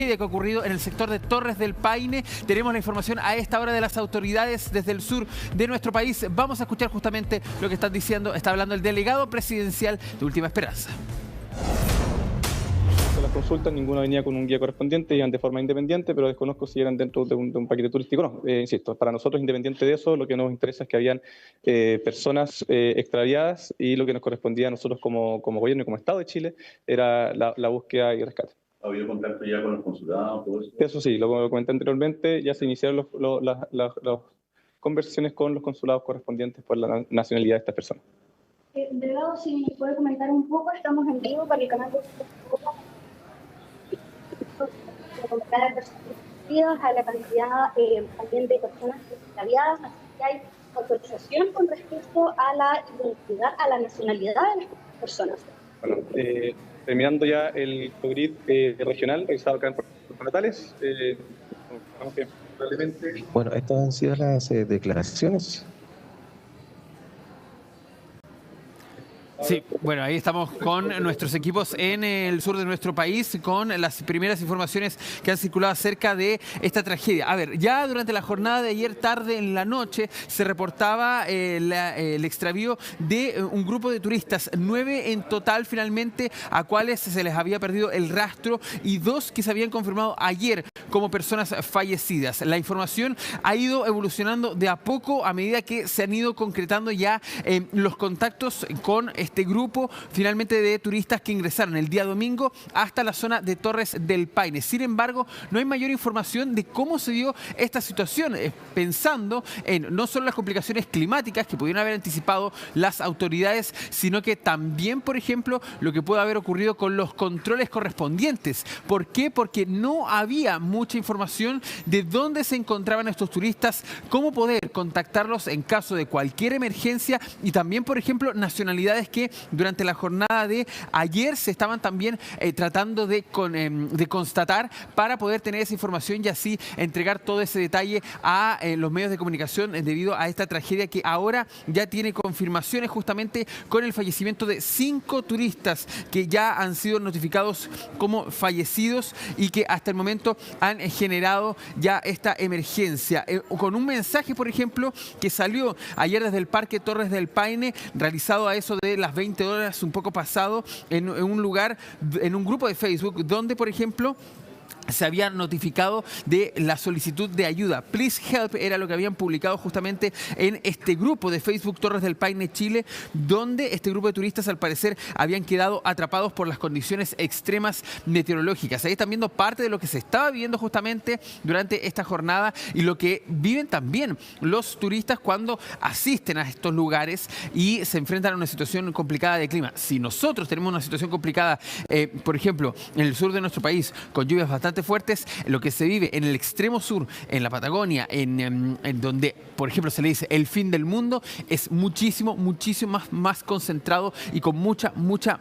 que ha ocurrido en el sector de Torres del Paine. Tenemos la información a esta hora de las autoridades desde el sur de nuestro país. Vamos a escuchar justamente lo que están diciendo. Está hablando el delegado presidencial de Última Esperanza. Las consultas, ninguna venía con un guía correspondiente, iban de forma independiente, pero desconozco si eran dentro de un paquete turístico o no. Insisto, para nosotros, independiente de eso, lo que nos interesa es que habían personas extraviadas, y lo que nos correspondía a nosotros como gobierno y como Estado de Chile era la búsqueda y rescate. ¿Ha habido contacto ya con los consulados? Todo eso? Eso sí, lo comenté anteriormente, ya se iniciaron las conversaciones con los consulados correspondientes por la nacionalidad de estas personas. Delegado, si puede comentar un poco, estamos en vivo para el canal de a la cantidad también de personas extraviadas, así que hay autorización con respecto a la identidad, a la nacionalidad de las personas. Bueno, terminando ya el grid regional realizado acá en Puerto Natales, probablemente... Bueno, estas han sido las declaraciones. Sí, bueno, ahí estamos con nuestros equipos en el sur de nuestro país, con las primeras informaciones que han circulado acerca de esta tragedia. A ver, ya durante la jornada de ayer tarde en la noche se reportaba el extravío de un grupo de turistas, 9 en total finalmente, a cuales se les había perdido el rastro, y 2 que se habían confirmado ayer como personas fallecidas. La información ha ido evolucionando de a poco a medida que se han ido concretando ya los contactos con este grupo finalmente de turistas que ingresaron el día domingo hasta la zona de Torres del Paine. Sin embargo, no hay mayor información de cómo se dio esta situación, pensando en no solo las complicaciones climáticas que pudieron haber anticipado las autoridades, sino que también, por ejemplo, lo que puede haber ocurrido con los controles correspondientes. ¿Por qué? Porque no había mucha información de dónde se encontraban estos turistas, cómo poder contactarlos en caso de cualquier emergencia, y también, por ejemplo, nacionalidades que durante la jornada de ayer se estaban también tratando de constatar para poder tener esa información y así entregar todo ese detalle a los medios de comunicación debido a esta tragedia que ahora ya tiene confirmaciones, justamente con el fallecimiento de 5 turistas que ya han sido notificados como fallecidos y que hasta el momento han generado ya esta emergencia. Con un mensaje, por ejemplo, que salió ayer desde el Parque Torres del Paine, realizado a eso de las 20 horas, un poco pasado, en un lugar, en un grupo de Facebook, donde, por ejemplo, se había notificado de la solicitud de ayuda. Please help era lo que habían publicado justamente en este grupo de Facebook Torres del Paine Chile, donde este grupo de turistas al parecer habían quedado atrapados por las condiciones extremas meteorológicas. Ahí están viendo parte de lo que se estaba viviendo justamente durante esta jornada y lo que viven también los turistas cuando asisten a estos lugares y se enfrentan a una situación complicada de clima. Si nosotros tenemos una situación complicada, por ejemplo, en el sur de nuestro país, con lluvias bastante fuertes, lo que se vive en el extremo sur, en la Patagonia, en donde, por ejemplo, se le dice el fin del mundo, es muchísimo más concentrado y con mucha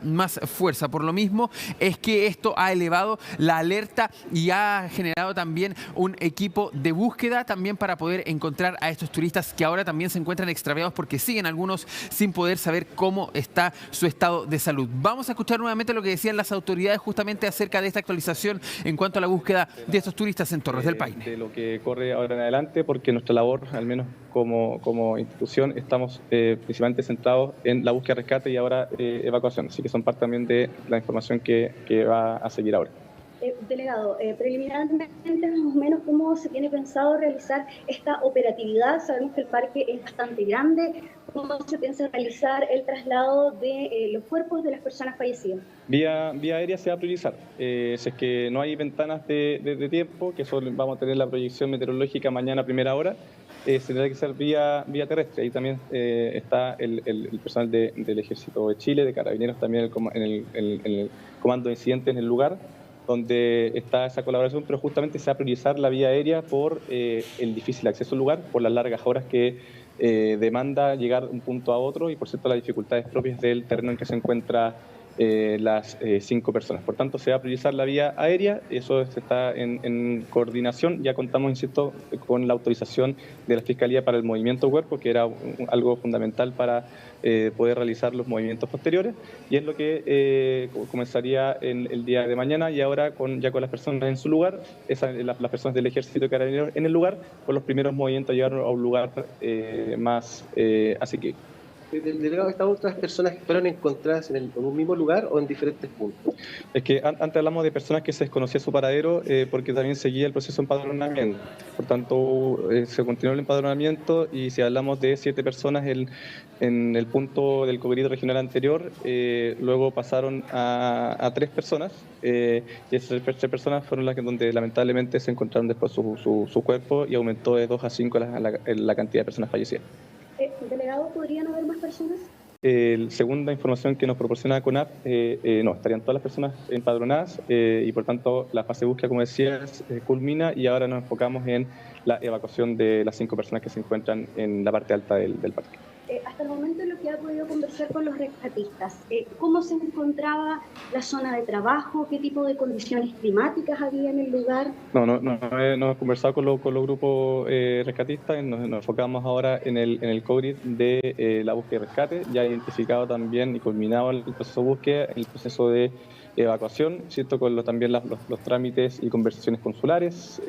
más fuerza. Por lo mismo es que esto ha elevado la alerta y ha generado también un equipo de búsqueda también para poder encontrar a estos turistas que ahora también se encuentran extraviados porque siguen algunos sin poder saber cómo está su estado de salud. Vamos a escuchar nuevamente lo que decían las autoridades justamente acerca de esta actualización en cuanto a la búsqueda de estos turistas en Torres del Paine. De lo que corre ahora en adelante, porque nuestra labor, al menos como institución, estamos principalmente centrados en la búsqueda, rescate y ahora evacuación. Así que son parte también de la información que va a seguir ahora. Delegado, preliminarmente, más o menos, ¿cómo se tiene pensado realizar esta operatividad? Sabemos que el parque es bastante grande. ¿Cómo se piensa realizar el traslado de los cuerpos de las personas fallecidas? Vía aérea se va a priorizar. Si es que no hay ventanas de tiempo, que solo vamos a tener la proyección meteorológica mañana a primera hora, se tendrá que ser vía terrestre. Ahí también está el personal del Ejército de Chile, de Carabineros, también en el comando de incidentes en el lugar, donde está esa colaboración, pero justamente se va a priorizar la vía aérea por el difícil acceso al lugar, por las largas horas que demanda llegar de un punto a otro y, por cierto, las dificultades propias del terreno en que se encuentra las 5 personas. Por tanto, se va a priorizar la vía aérea, eso está en coordinación. Ya contamos, insisto, con la autorización de la Fiscalía para el movimiento cuerpo, que era algo fundamental para poder realizar los movimientos posteriores, y es lo que comenzaría el día de mañana, y ahora ya con las personas en su lugar, las personas del Ejército de Carabineros en el lugar, con los primeros movimientos a llegar a un lugar más asequible. Delegado, ¿estas otras personas fueron encontradas en un mismo lugar o en diferentes puntos? Es que antes hablamos de personas que se desconocía su paradero porque también seguía el proceso de empadronamiento. Por tanto, se continuó el empadronamiento, y si hablamos de 7 personas en el punto del Cogrid regional anterior, luego pasaron a 3 personas, y esas 3 personas fueron las que donde lamentablemente se encontraron después su cuerpo, y aumentó de 2 a 5 la cantidad de personas fallecidas. Delegado, ¿podrían haber más personas? Según la información que nos proporciona CONAF, no, estarían todas las personas empadronadas, y por tanto la fase de búsqueda, como decías, culmina, y ahora nos enfocamos en la evacuación de las 5 personas que se encuentran en la parte alta del parque. Hasta el momento, lo que ha podido conversar con los rescatistas, ¿cómo se encontraba la zona de trabajo? ¿Qué tipo de condiciones climáticas había en el lugar? No hemos conversado con los grupos rescatistas, nos enfocamos ahora en el Cogrid de la búsqueda y rescate, ya identificado también y culminado el proceso de búsqueda, el proceso de evacuación, ¿cierto? Con también los trámites y conversaciones consulares,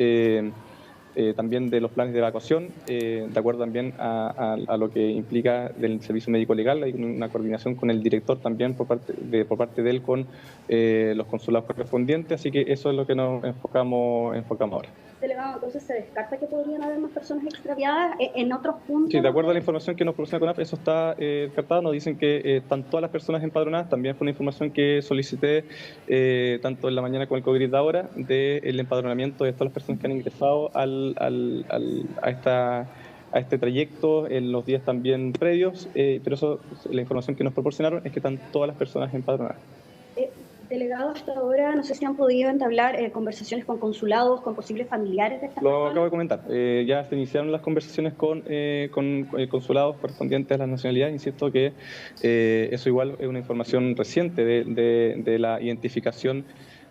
también de los planes de evacuación, de acuerdo también a lo que implica del servicio médico legal. Hay una coordinación con el director también por parte de él con los consulados correspondientes, así que eso es lo que nos enfocamos ahora. Delegado, entonces se descarta que podrían haber más personas extraviadas en otros puntos. Sí, de acuerdo a la información que nos proporciona CONAF, eso está descartado. Nos dicen que están todas las personas empadronadas. También fue una información que solicité tanto en la mañana como el Cogrid de ahora, del empadronamiento de todas las personas que han ingresado a este trayecto en los días también previos, pero eso, la información que nos proporcionaron es que están todas las personas empadronadas. Delegado, hasta ahora no sé si han podido entablar conversaciones con consulados, con posibles familiares de estas personas. Lo acabo de comentar. Ya se iniciaron las conversaciones con consulados correspondientes a las nacionalidades. Insisto que eso igual es una información reciente de la identificación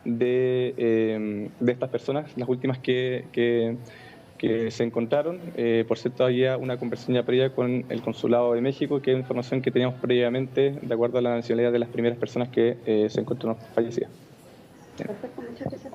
de estas personas, las últimas que se encontraron. Por cierto, había una conversación ya previa con el Consulado de México, que es información que teníamos previamente, de acuerdo a la nacionalidad de las primeras personas que se encontraron fallecidas. Perfecto, muchas gracias.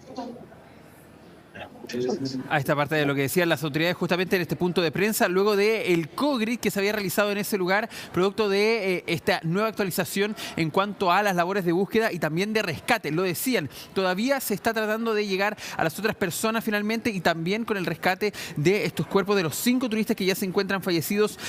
A esta parte de lo que decían las autoridades justamente en este punto de prensa, luego del Cogrid que se había realizado en ese lugar, producto de esta nueva actualización en cuanto a las labores de búsqueda y también de rescate. Lo decían, todavía se está tratando de llegar a las otras personas finalmente, y también con el rescate de estos cuerpos de los 5 turistas que ya se encuentran fallecidos.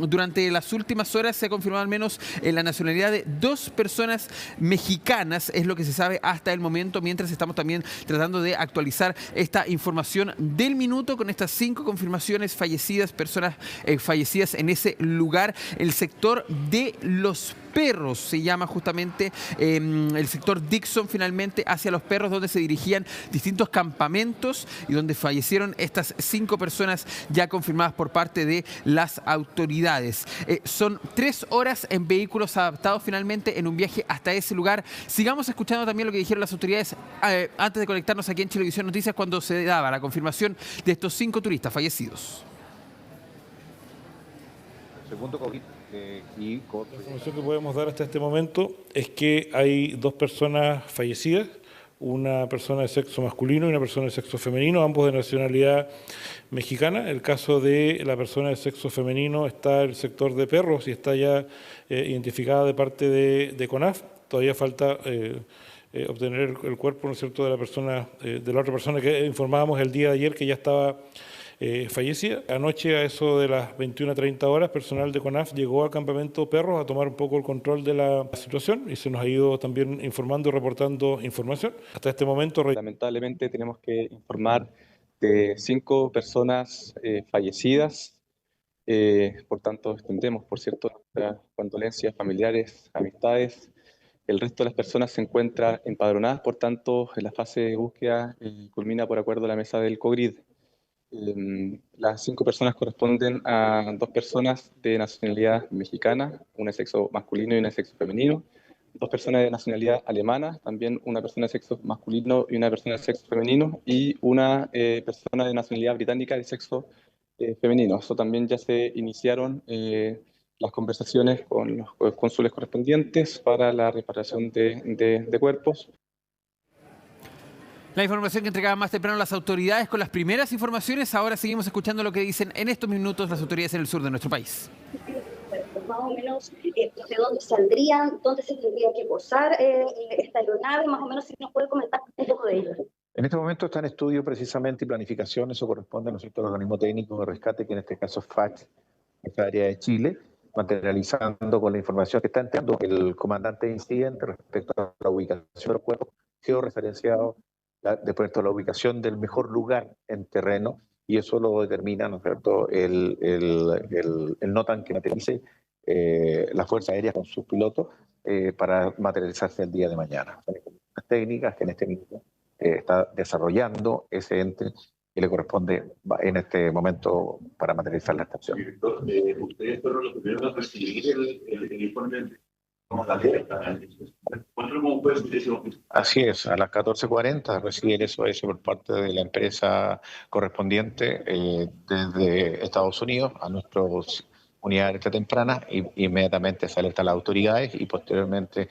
Durante las últimas horas se ha confirmado al menos la nacionalidad de 2 personas mexicanas, es lo que se sabe hasta el momento, mientras estamos también tratando de actualizar esta información del minuto con estas 5 confirmaciones fallecidas, personas fallecidas en ese lugar. El sector de Los Perros se llama justamente el sector Dixon, finalmente hacia Los Perros, donde se dirigían distintos campamentos y donde fallecieron estas 5 personas ya confirmadas por parte de las autoridades. Son 3 horas en vehículos adaptados finalmente en un viaje hasta ese lugar. Sigamos escuchando también lo que dijeron las autoridades antes de conectarnos aquí en Chilevisión Noticias, cuando se daba la confirmación de estos 5 turistas fallecidos. Segundo COVID. La información que podemos dar hasta este momento es que hay 2 personas fallecidas, una persona de sexo masculino y una persona de sexo femenino, ambos de nacionalidad mexicana. El caso de la persona de sexo femenino está en el sector de Perros y está ya identificada de parte de CONAF. Todavía falta obtener el cuerpo, ¿no es cierto?, de la persona, de la otra persona que informábamos el día de ayer que ya estaba fallecida. Anoche, a eso de las 21:30 horas, personal de CONAF llegó al campamento Perros a tomar un poco el control de la situación y se nos ha ido también informando y reportando información. Hasta este momento, lamentablemente, tenemos que informar de 5 personas fallecidas. Por tanto, extendemos, por cierto, nuestras condolencias familiares, amistades. El resto de las personas se encuentran empadronadas, por tanto, en la fase de búsqueda culmina por acuerdo a la mesa del Cogrid. Las 5 personas corresponden a 2 personas de nacionalidad mexicana, una de sexo masculino y una de sexo femenino, 2 personas de nacionalidad alemana, también una persona de sexo masculino y una persona de sexo femenino, y una persona de nacionalidad británica de sexo femenino. Eso también ya se iniciaron las conversaciones con los cónsules correspondientes para la reparación de cuerpos. La información que entregaban más temprano las autoridades con las primeras informaciones. Ahora seguimos escuchando lo que dicen en estos minutos las autoridades en el sur de nuestro país. Más o menos de dónde saldrían, dónde se tendría que posar esta aeronave, más o menos si nos puede comentar un poco de ello. En este momento está en estudio precisamente y planificación, eso corresponde a nosotros al organismo técnico de rescate, que en este caso es FACH, esta área de Chile, materializando con la información que está entrando el comandante de incidente respecto a la ubicación de los cuerpos georreferenciados, después de la ubicación del mejor lugar en terreno, y eso lo determina, ¿no es cierto?, el NOTAM que materialice la Fuerza Aérea con sus pilotos para materializarse el día de mañana. Son las técnicas que en este minuto está desarrollando ese ente que le corresponde en este momento para materializar la estación. Director, ustedes fueron los primeros a recibir el informe como la alerta. ¿Cómo puede ser eso? Así es, a las 14:40 recibe el SOS por parte de la empresa correspondiente desde Estados Unidos a nuestros unidades de alerta temprana, y inmediatamente se alerta a las autoridades y posteriormente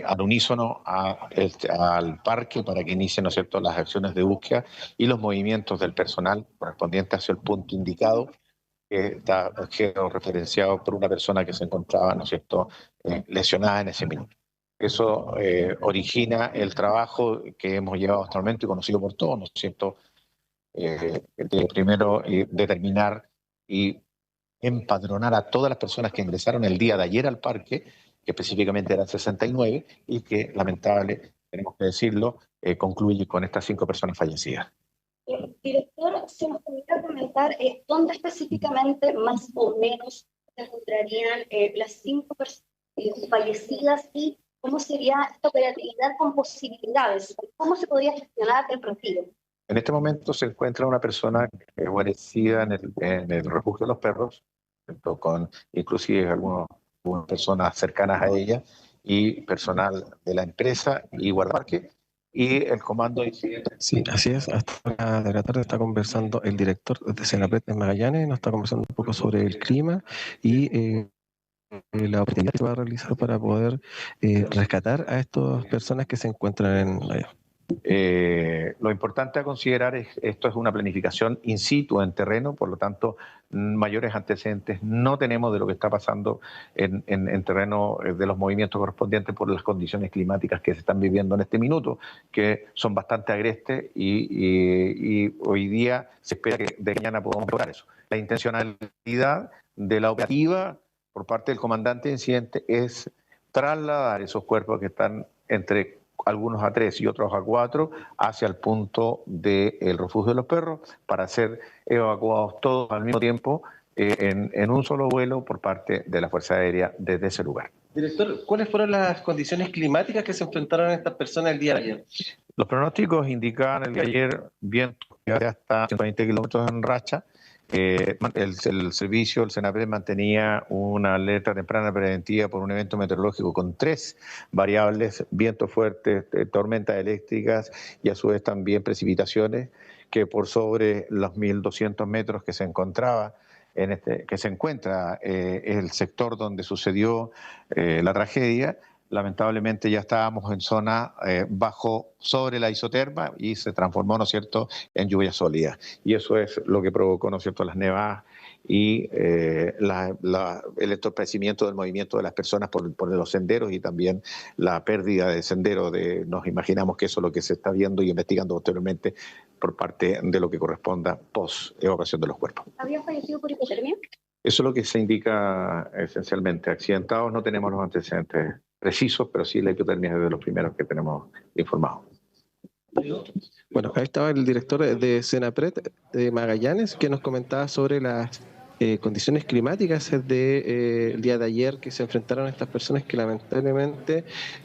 al unísono al parque para que inicien, ¿no es cierto?, las acciones de búsqueda y los movimientos del personal correspondiente hacia el punto indicado, que está georreferenciado por una persona que se encontraba, ¿no es cierto?, lesionada en ese minuto. Eso origina el trabajo que hemos llevado hasta el momento y conocido por todos, ¿no es cierto?, de primero determinar y empadronar a todas las personas que ingresaron el día de ayer al parque, que específicamente eran 69, y que, lamentable, tenemos que decirlo, concluye con estas 5 personas fallecidas. Director, ¿se nos podría comentar dónde específicamente más o menos se encontrarían las 5 personas fallecidas y cómo sería esta operatividad con posibilidades? ¿Cómo se podría gestionar el retiro? En este momento se encuentra una persona guarecida en el refugio de los perros, con inclusive algunas personas cercanas a ella y personal de la empresa y guardaparque y el comando de incidentes. Sí, así es. Hasta la de la tarde está conversando el director de Senapred en Magallanes, nos está conversando un poco sobre el clima y la oportunidad que se va a realizar para poder rescatar a estas personas que se encuentran allá. Lo importante a considerar es esto es una planificación in situ, en terreno, por lo tanto mayores antecedentes no tenemos de lo que está pasando en terreno de los movimientos correspondientes por las condiciones climáticas que se están viviendo en este minuto, que son bastante agrestes y hoy día se espera que de mañana podamos mejorar eso. La intencionalidad de la operativa por parte del comandante de incidente es trasladar esos cuerpos que están entre algunos a 3 y otros a 4 hacia el punto del refugio de los perros para ser evacuados todos al mismo tiempo en un solo vuelo por parte de la Fuerza Aérea desde ese lugar. Director, ¿cuáles fueron las condiciones climáticas que se enfrentaron estas personas el día de ayer? Los pronósticos indicaban el día de ayer vientos de hasta 120 kilómetros en racha. El servicio, el Senapred, mantenía una alerta temprana preventiva por un evento meteorológico con 3 variables: vientos fuertes, tormentas eléctricas y a su vez también precipitaciones, que por sobre los 1.200 metros que se encontraba que se encuentra el sector donde sucedió la tragedia, lamentablemente ya estábamos en zona sobre la isoterma y se transformó, ¿no es cierto?, en lluvia sólida. Y eso es lo que provocó, ¿no es cierto?, las nevadas y el entorpecimiento del movimiento de las personas por los senderos y también la pérdida de sendero. Nos imaginamos que eso es lo que se está viendo y investigando posteriormente por parte de lo que corresponda post-evacuación de los cuerpos. ¿Había fallecido por hipotermia? Eso es lo que se indica esencialmente. Accidentados no tenemos los antecedentes precisos, pero sí la hipotermia es de los primeros que tenemos informados. Bueno, ahí estaba el director de Senapred de Magallanes, que nos comentaba sobre las condiciones climáticas del día de ayer que se enfrentaron estas personas que lamentablemente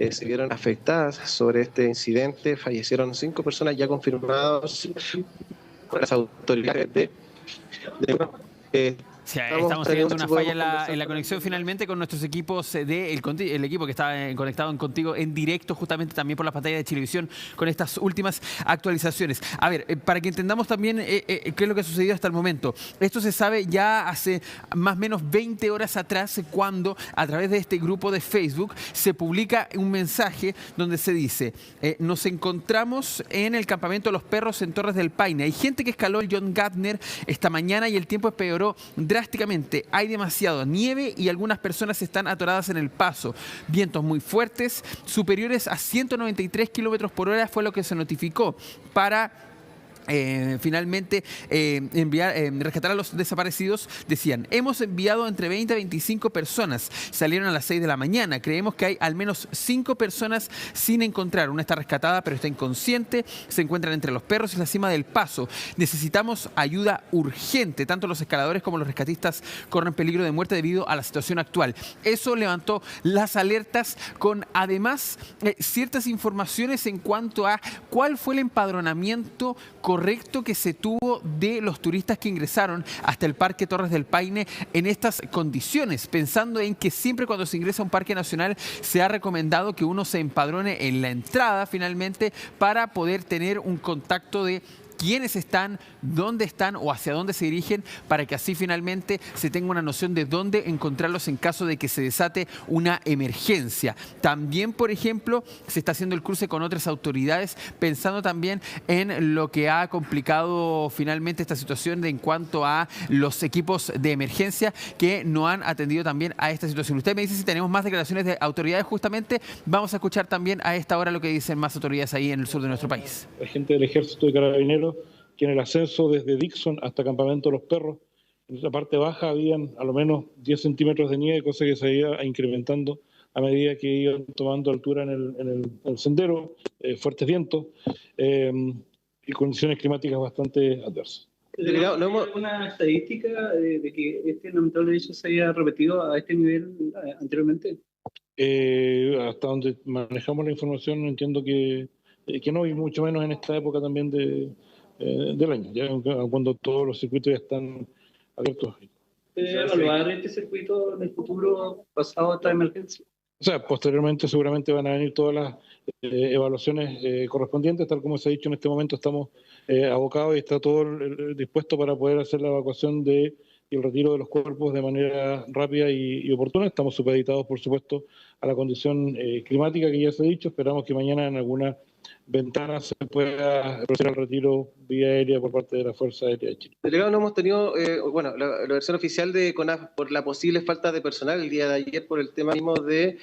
se vieron afectadas sobre este incidente. Fallecieron 5 personas ya confirmados por las autoridades Sí, estamos teniendo una falla en la conexión finalmente con nuestros equipos el equipo que está conectado en Contigo en directo, justamente también por la pantalla de Chilevisión con estas últimas actualizaciones. A ver, para que entendamos también qué es lo que ha sucedido hasta el momento. Esto se sabe ya hace más o menos 20 horas atrás, cuando a través de este grupo de Facebook se publica un mensaje donde se dice: nos encontramos en el campamento de los perros en Torres del Paine. Hay gente que escaló el John Gardner esta mañana y el tiempo empeoró drásticamente. Hay demasiada nieve y algunas personas están atoradas en el paso. Vientos muy fuertes, superiores a 193 kilómetros por hora fue lo que se notificó para finalmente rescatar a los desaparecidos. Decían: hemos enviado entre 20 a 25 personas, salieron a las 6 de la mañana, creemos que hay al menos 5 personas sin encontrar. Una está rescatada pero está inconsciente, se encuentran entre los perros y la cima del paso, necesitamos ayuda urgente, tanto los escaladores como los rescatistas corren peligro de muerte debido a la situación actual. Eso levantó las alertas, con además ciertas informaciones en cuanto a cuál fue el empadronamiento correcto que se tuvo de los turistas que ingresaron hasta el Parque Torres del Paine en estas condiciones, pensando en que siempre cuando se ingresa a un parque nacional se ha recomendado que uno se empadrone en la entrada finalmente para poder tener un contacto de quiénes están, dónde están o hacia dónde se dirigen, para que así finalmente se tenga una noción de dónde encontrarlos en caso de que se desate una emergencia. También, por ejemplo, se está haciendo el cruce con otras autoridades, pensando también en lo que ha complicado finalmente esta situación en cuanto a los equipos de emergencia que no han atendido también a esta situación. Usted me dice si tenemos más declaraciones de autoridades. Justamente vamos a escuchar también a esta hora lo que dicen más autoridades ahí en el sur de nuestro país. La gente del Ejército de Carabineros, que en el ascenso desde Dixon hasta Campamento de los Perros, en la parte baja habían a lo menos 10 centímetros de nieve, cosa que se iba incrementando a medida que iban tomando altura en el sendero, fuertes vientos y condiciones climáticas bastante adversas. ¿Tenemos una estadística de que este lamentable hecho se haya repetido a este nivel anteriormente? Hasta donde manejamos la información, entiendo que no, y mucho menos en esta época también del año, ya cuando todos los circuitos ya están abiertos. ¿Evaluar este circuito en el futuro pasado a esta emergencia? O sea, posteriormente seguramente van a venir todas las evaluaciones correspondientes, tal como se ha dicho. En este momento estamos abocados y está todo dispuesto para poder hacer la evacuación y el retiro de los cuerpos de manera rápida y oportuna. Estamos supeditados, por supuesto, a la condición climática que ya se ha dicho. Esperamos que mañana en alguna ventana se pueda proceder al retiro vía aérea por parte de la Fuerza Aérea de Chile. Delegado, no hemos tenido, la versión oficial de CONAF por la posible falta de personal el día de ayer, por el tema mismo de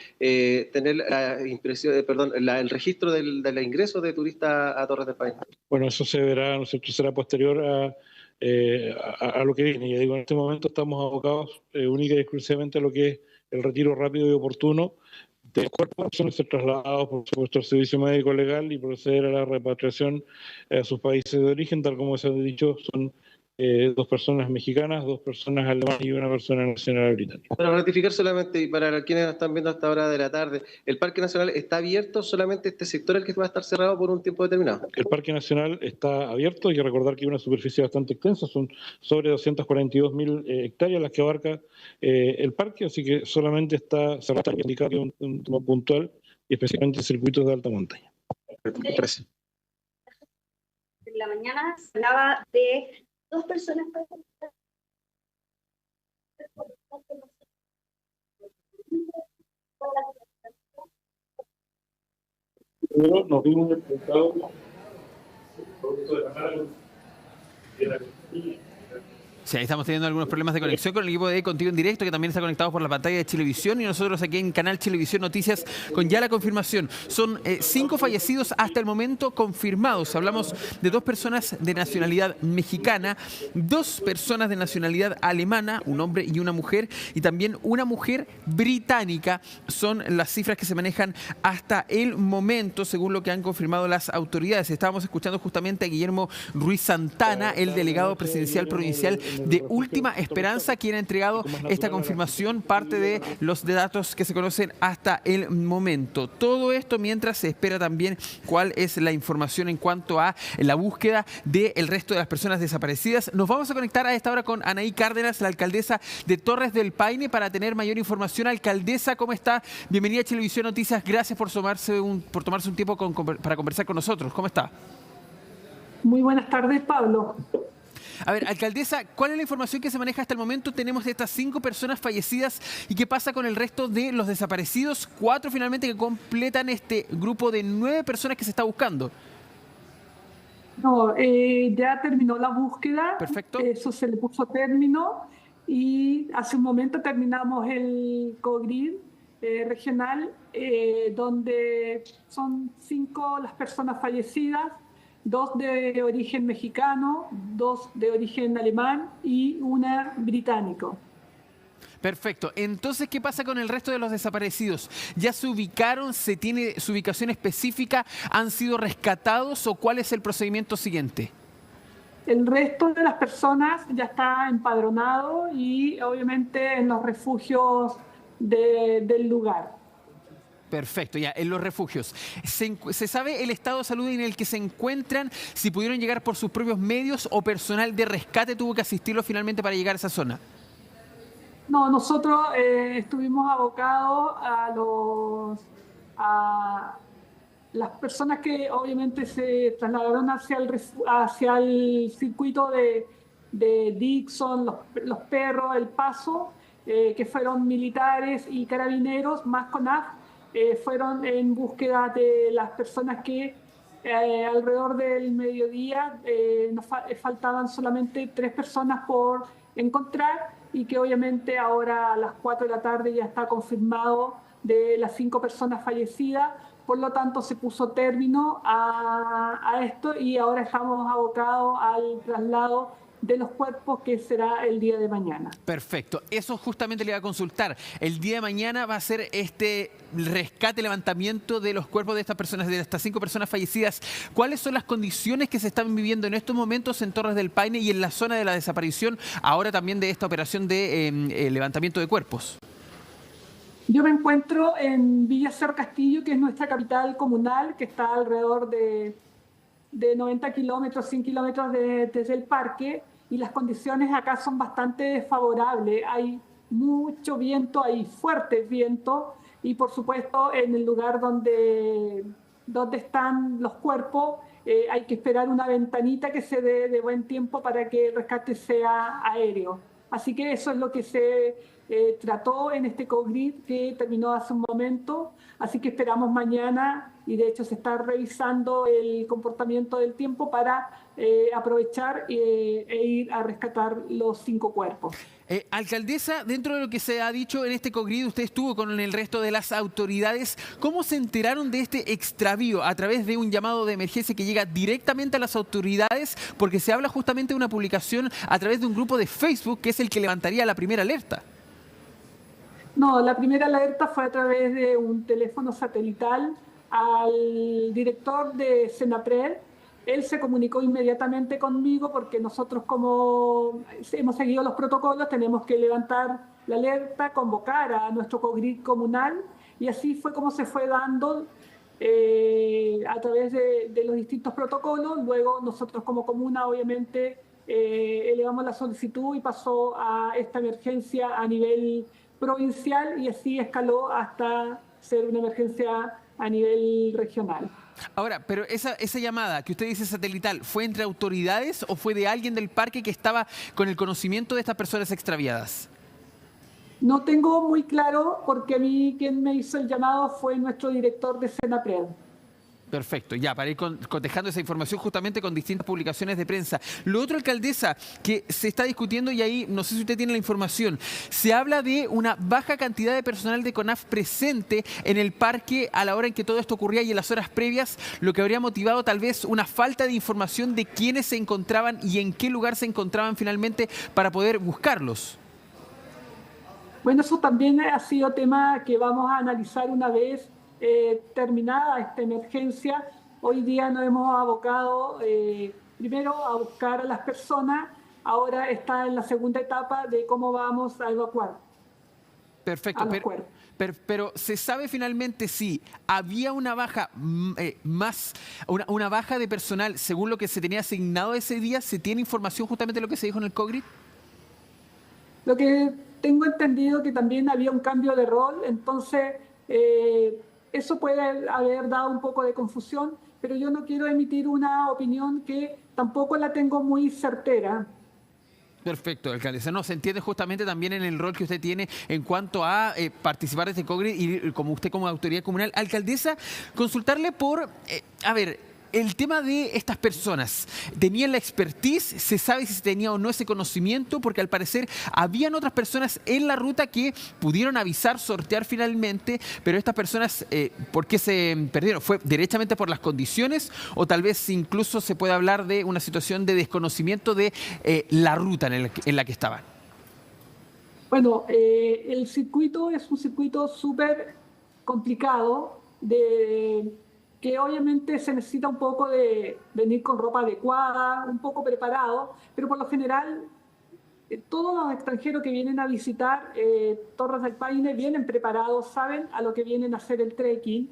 tener el registro del ingreso de turistas a Torres del Paine. Bueno, eso se verá, ¿no es cierto?, será posterior a lo que viene. Ya digo, en este momento estamos abocados única y exclusivamente a lo que es el retiro rápido y oportuno de los cuerpos, son ser trasladados, por supuesto, al servicio médico legal y proceder a la repatriación a sus países de origen, tal como se ha dicho. Son 2 personas mexicanas, 2 personas alemanas y 1 persona nacional británica. Para ratificar solamente, y para quienes nos están viendo hasta ahora de la tarde, ¿el Parque Nacional está abierto, solamente este sector el que va a estar cerrado por un tiempo determinado? El Parque Nacional está abierto, hay que recordar que hay una superficie bastante extensa, son sobre 242.000 hectáreas las que abarca el parque, así que solamente está cerrado, indicado un tema puntual y especialmente circuitos de alta montaña. Gracias. En la mañana se hablaba de 2 personas. Primero nos vimos enfrentados producto de la mala de la Sí, ahí estamos teniendo algunos problemas de conexión con el equipo de Contigo en Directo, que también está conectado por la pantalla de Chilevisión, y nosotros aquí en Canal Chilevisión Noticias con ya la confirmación. Son 5 fallecidos hasta el momento confirmados. Hablamos de 2 personas de nacionalidad mexicana, 2 personas de nacionalidad alemana, un hombre y una mujer, y también una mujer británica. Son las cifras que se manejan hasta el momento, según lo que han confirmado las autoridades. Estábamos escuchando justamente a Guillermo Ruiz Santana, el delegado presidencial provincial de Última Esperanza, quien ha entregado esta confirmación, parte de los datos que se conocen hasta el momento. Todo esto mientras se espera también cuál es la información en cuanto a la búsqueda del resto de las personas desaparecidas. Nos vamos a conectar a esta hora con Anaí Cárdenas, la alcaldesa de Torres del Paine, para tener mayor información. Alcaldesa, ¿cómo está? Bienvenida a Chilevisión Noticias. Gracias por tomarse un tiempo para conversar con nosotros. ¿Cómo está? Muy buenas tardes, Pablo. A ver, alcaldesa, ¿cuál es la información que se maneja hasta el momento? Tenemos de estas 5 personas fallecidas y qué pasa con el resto de los desaparecidos. 4 finalmente que completan este grupo de 9 personas que se está buscando. No, ya terminó la búsqueda. Perfecto. Eso se le puso término y hace un momento terminamos el COGRID regional, donde son 5 las personas fallecidas, 2 de origen mexicano, 2 de origen alemán y 1 británico. Perfecto. Entonces, ¿qué pasa con el resto de los desaparecidos? ¿Ya se ubicaron? ¿Se tiene su ubicación específica? ¿Han sido rescatados o cuál es el procedimiento siguiente? El resto de las personas ya está empadronado y obviamente en los refugios del lugar. Perfecto, ya, en los refugios. ¿Se sabe el estado de salud en el que se encuentran? Si pudieron llegar por sus propios medios o personal de rescate tuvo que asistirlo finalmente para llegar a esa zona. No, nosotros estuvimos abocados a las personas que obviamente se trasladaron hacia el circuito de Dixon, los Perros, El Paso, que fueron militares y carabineros, más CONAF, fueron en búsqueda de las personas que alrededor del mediodía nos faltaban solamente 3 personas por encontrar y que obviamente ahora a las 4 de la tarde ya está confirmado de las 5 personas fallecidas. Por lo tanto, se puso término a esto y ahora estamos abocados al traslado de los cuerpos, que será el día de mañana. Perfecto. Eso justamente le iba a consultar. El día de mañana va a ser este rescate, levantamiento de los cuerpos de estas personas, de estas 5 personas fallecidas. ¿Cuáles son las condiciones que se están viviendo en estos momentos en Torres del Paine y en la zona de la desaparición, ahora también de esta operación de levantamiento de cuerpos? Yo me encuentro en Villa Cerro Castillo, que es nuestra capital comunal, que está alrededor de 90 kilómetros, 100 kilómetros desde el parque, y las condiciones acá son bastante desfavorables. Hay mucho viento, hay fuerte viento, y por supuesto en el lugar donde están los cuerpos hay que esperar una ventanita que se dé de buen tiempo para que el rescate sea aéreo. Así que eso es lo que se trató en este COGRID que terminó hace un momento. Así que esperamos mañana, y de hecho se está revisando el comportamiento del tiempo para aprovechar e ir a rescatar los 5 cuerpos. Alcaldesa, dentro de lo que se ha dicho en este COGRID, usted estuvo con el resto de las autoridades. ¿Cómo se enteraron de este extravío? ¿A través de un llamado de emergencia que llega directamente a las autoridades? Porque se habla justamente de una publicación a través de un grupo de Facebook que es el que levantaría la primera alerta. No, la primera alerta fue a través de un teléfono satelital al director de Senapred. Él se comunicó inmediatamente conmigo porque nosotros, como hemos seguido los protocolos, tenemos que levantar la alerta, convocar a nuestro COGRID comunal, y así fue como se fue dando a través de los distintos protocolos. Luego nosotros como comuna obviamente elevamos la solicitud y pasó a esta emergencia a nivel provincial y así escaló hasta ser una emergencia a nivel regional. Ahora, pero esa llamada que usted dice satelital, ¿fue entre autoridades o fue de alguien del parque que estaba con el conocimiento de estas personas extraviadas? No tengo muy claro, porque a mí quien me hizo el llamado fue nuestro director de Senapred. Perfecto, ya, para ir cotejando esa información justamente con distintas publicaciones de prensa. Lo otro, alcaldesa, que se está discutiendo, y ahí no sé si usted tiene la información, se habla de una baja cantidad de personal de CONAF presente en el parque a la hora en que todo esto ocurría y en las horas previas, lo que habría motivado tal vez una falta de información de quiénes se encontraban y en qué lugar se encontraban finalmente para poder buscarlos. Bueno, eso también ha sido tema que vamos a analizar una vez terminada esta emergencia. Hoy día nos hemos abocado primero a buscar a las personas ahora está en la segunda etapa de cómo vamos a evacuar. Perfecto, pero ¿se sabe finalmente si había una baja una baja de personal según lo que se tenía asignado ese día? ¿Se tiene información justamente de lo que se dijo en el COGRID? Lo que tengo entendido que también había un cambio de rol, entonces eso puede haber dado un poco de confusión, pero yo no quiero emitir una opinión que tampoco la tengo muy certera. Perfecto, alcaldesa. No, se entiende justamente también en el rol que usted tiene en cuanto a participar de este COGRID y como usted como autoridad comunal. Alcaldesa, consultarle por, el tema de estas personas. ¿Tenían la expertise? ¿Se sabe si se tenía o no ese conocimiento? Porque al parecer habían otras personas en la ruta que pudieron avisar, sortear finalmente, pero estas personas, ¿por qué se perdieron? ¿Fue derechamente por las condiciones o tal vez incluso se puede hablar de una situación de desconocimiento de la ruta en la que estaban? Bueno, el circuito es un circuito súper complicado que obviamente se necesita un poco de venir con ropa adecuada, un poco preparado, pero por lo general todos los extranjeros que vienen a visitar Torres del Paine vienen preparados, saben a lo que vienen a hacer el trekking,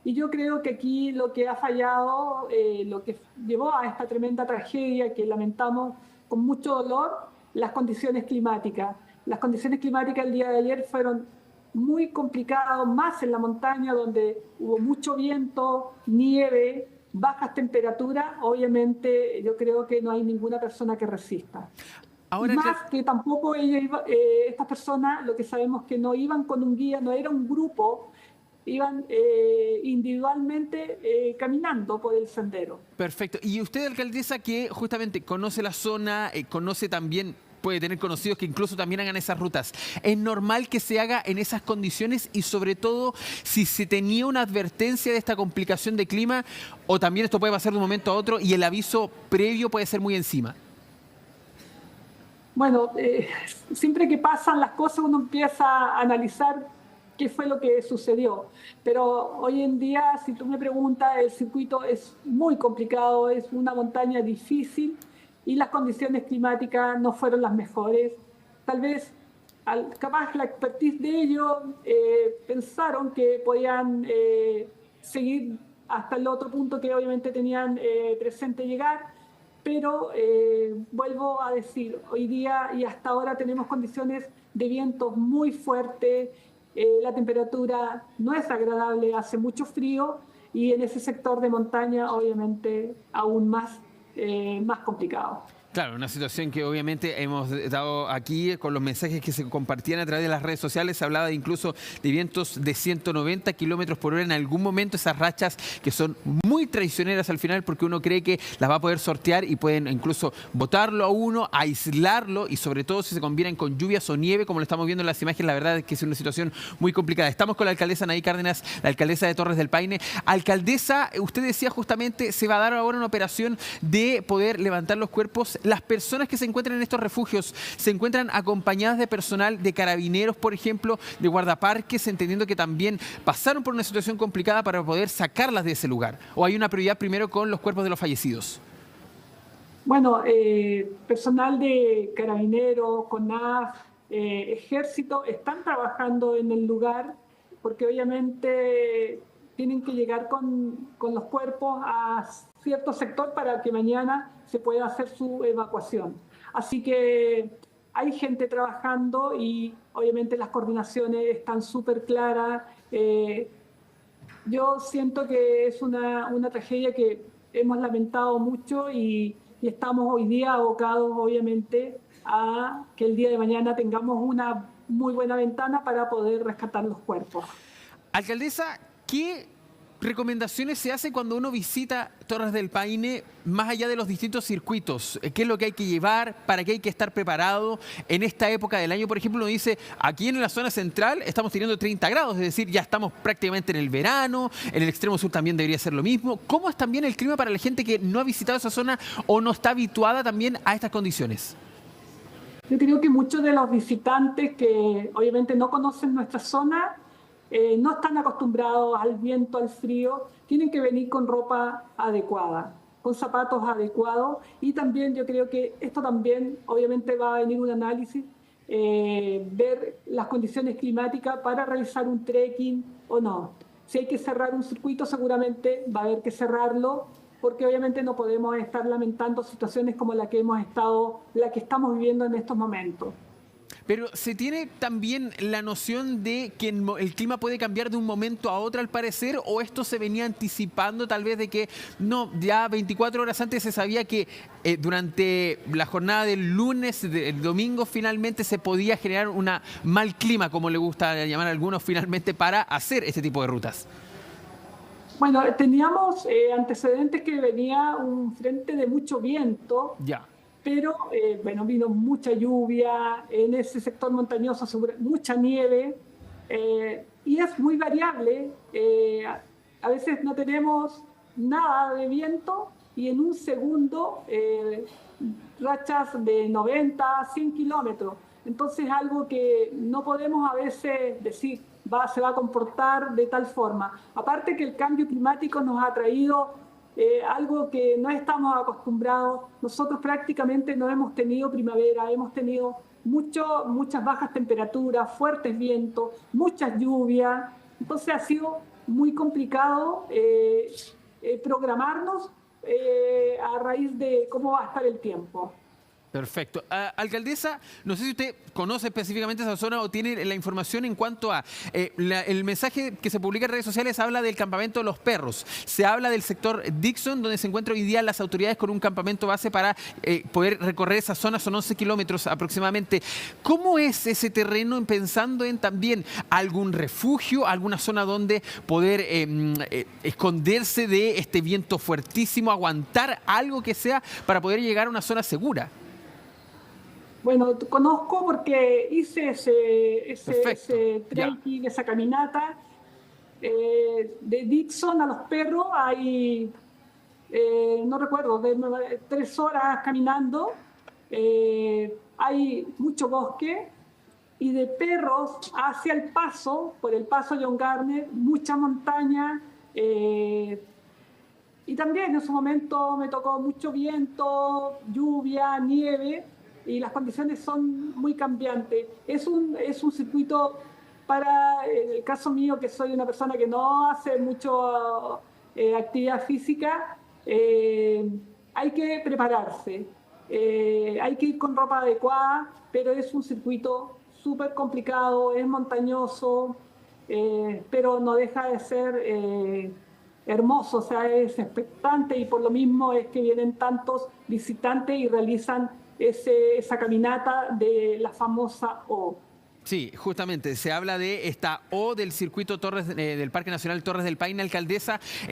y yo creo que aquí lo que ha fallado, lo que llevó a esta tremenda tragedia que lamentamos con mucho dolor, las condiciones climáticas. Las condiciones climáticas el día de ayer fueron muy complicado, más en la montaña donde hubo mucho viento, nieve, bajas temperaturas. Obviamente yo creo que no hay ninguna persona que resista. Ahora, y más que tampoco estas personas, lo que sabemos que no iban con un guía, no era un grupo, iban individualmente caminando por el sendero. Perfecto. Y usted, alcaldesa, que justamente conoce la zona, conoce también, puede tener conocidos que incluso también hagan esas rutas. ¿Es normal que se haga en esas condiciones y sobre todo si se tenía una advertencia de esta complicación de clima o también esto puede pasar de un momento a otro y el aviso previo puede ser muy encima? Bueno, siempre que pasan las cosas uno empieza a analizar qué fue lo que sucedió. Pero hoy en día, si tú me preguntas, el circuito es muy complicado, es una montaña difícil y las condiciones climáticas no fueron las mejores. Tal vez, capaz la expertise de ellos, pensaron que podían seguir hasta el otro punto que obviamente tenían presente llegar, pero vuelvo a decir, hoy día y hasta ahora tenemos condiciones de vientos muy fuertes, la temperatura no es agradable, hace mucho frío y en ese sector de montaña obviamente aún más complicado. Claro, una situación que obviamente hemos dado aquí con los mensajes que se compartían a través de las redes sociales. Se hablaba incluso de vientos de 190 kilómetros por hora en algún momento, esas rachas que son muy traicioneras al final porque uno cree que las va a poder sortear y pueden incluso botarlo a uno, aislarlo y sobre todo si se combinan con lluvias o nieve, como lo estamos viendo en las imágenes, la verdad es que es una situación muy complicada. Estamos con la alcaldesa Anaí Cárdenas, la alcaldesa de Torres del Paine. Alcaldesa, usted decía justamente, se va a dar ahora una operación de poder levantar los cuerpos. Las personas que se encuentran en estos refugios se encuentran acompañadas de personal de carabineros, por ejemplo, de guardaparques, entendiendo que también pasaron por una situación complicada para poder sacarlas de ese lugar. ¿O hay una prioridad primero con los cuerpos de los fallecidos? Bueno, personal de carabineros, CONAF, ejército, están trabajando en el lugar porque obviamente tienen que llegar con los cuerpos a cierto sector para que mañana se pueda hacer su evacuación. Así que hay gente trabajando y obviamente las coordinaciones están súper claras. Yo siento que es una tragedia que hemos lamentado mucho y estamos hoy día abocados obviamente a que el día de mañana tengamos una muy buena ventana para poder rescatar los cuerpos. Alcaldesa, ¿qué recomendaciones se hacen cuando uno visita Torres del Paine, más allá de los distintos circuitos? ¿Qué es lo que hay que llevar? ¿Para qué hay que estar preparado? En esta época del año, por ejemplo, uno dice, aquí en la zona central estamos teniendo 30 grados, es decir, ya estamos prácticamente en el verano, en el extremo sur también debería ser lo mismo. ¿Cómo es también el clima para la gente que no ha visitado esa zona o no está habituada también a estas condiciones? Yo creo que muchos de los visitantes que obviamente no conocen nuestra zona, no están acostumbrados al viento, al frío, tienen que venir con ropa adecuada, con zapatos adecuados. Y también yo creo que esto también, obviamente, va a venir un análisis, ver las condiciones climáticas para realizar un trekking o no. Si hay que cerrar un circuito, seguramente va a haber que cerrarlo, porque obviamente no podemos estar lamentando situaciones como la que estamos viviendo en estos momentos. Pero se tiene también la noción de que el clima puede cambiar de un momento a otro al parecer, o esto se venía anticipando tal vez de que no, ya 24 horas antes se sabía que durante la jornada del lunes, del domingo finalmente se podía generar un mal clima, como le gusta llamar a algunos finalmente, para hacer este tipo de rutas. Bueno, teníamos antecedentes que venía un frente de mucho viento. Ya. Pero bueno, vino mucha lluvia, en ese sector montañoso mucha nieve, y es muy variable. A veces no tenemos nada de viento y en un segundo rachas de 90, 100 kilómetros. Entonces algo que no podemos a veces decir se va a comportar de tal forma. Aparte que el cambio climático nos ha traído algo que no estamos acostumbrados. Nosotros prácticamente no hemos tenido primavera, hemos tenido muchas bajas temperaturas, fuertes vientos, muchas lluvias. Entonces ha sido muy complicado programarnos a raíz de cómo va a estar el tiempo. Perfecto. Alcaldesa, no sé si usted conoce específicamente esa zona o tiene la información en cuanto a el mensaje que se publica en redes sociales. Habla del campamento de los perros, se habla del sector Dixon, donde se encuentran hoy día las autoridades con un campamento base para poder recorrer esa zona. Son 11 kilómetros aproximadamente. ¿Cómo es ese terreno, pensando en también algún refugio, alguna zona donde poder esconderse de este viento fuertísimo, aguantar algo que sea para poder llegar a una zona segura? Bueno, conozco porque hice ese trekking, esa caminata. De Dixon a Los Perros hay, no recuerdo, 3 horas caminando. Hay mucho bosque. Y de Perros hacia el Paso, por el Paso John Garner, mucha montaña. Y también en su momento me tocó mucho viento, lluvia, nieve. Y las condiciones son muy cambiantes. Es un circuito para, en el caso mío, que soy una persona que no hace mucho actividad física, hay que prepararse, hay que ir con ropa adecuada, pero es un circuito súper complicado, es montañoso, pero no deja de ser hermoso, o sea, es expectante, y por lo mismo es que vienen tantos visitantes y realizan esa caminata de la famosa O. Sí, justamente, se habla de esta O del circuito Torres, del Parque Nacional Torres del Paine, alcaldesa.